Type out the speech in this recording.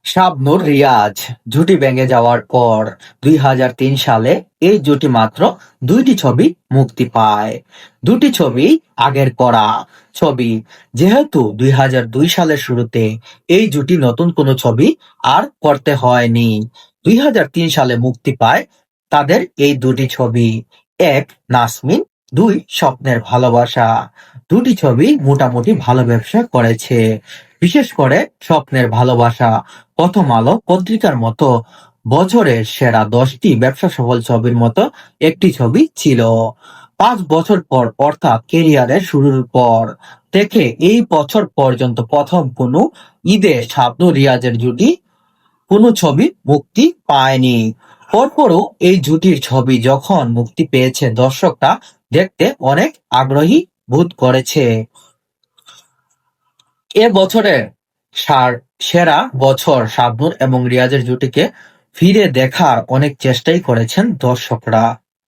শাবনূর রিয়াজ জুটি ভেঙে যাওয়ার পর ২০০৩ সালে এই জুটি মাত্র দুইটি ছবি মুক্তি পায়। দুটি ছবি আগের করা ছবি। যেহেতু ২০০২ সালের শুরুতে এই জুটি নতুন কোনো ছবি আর করতে হয়নি। ২০০৩ সালে মুক্তি পায় তাদের এই দুটি ছবি। এক নাসমিন, দুই স্বপ্নের ভালোবাসা। দুটি ছবি মোটামুটি ভালো ব্যবসা করেছে। বিশেষ করে স্বপ্নের ভালোবাসা প্রথম আলো পত্রিকার মতো বছরের সেরা 10টি ব্যবসা সফল ছবির মতো একটি ছবি ছিল। 5 বছর পর অর্থাৎ ক্যারিয়ারের শুরুর পর থেকে এই বছর পর্যন্ত প্রথম কোনো ঈদে শাবনূর রিয়াজের জুটি কোনো ছবি মুক্তি পায়নি। পরপরও এই জুটির ছবি যখন মুক্তি পেয়েছে দর্শকরা দেখতে অনেক আগ্রহী বোধ করেছে। এ বছরের সেরা বছর শাবনূর এবং রিয়াজের জুটিকে ফিরে দেখার অনেক চেষ্টাই করেছেন দর্শকরা।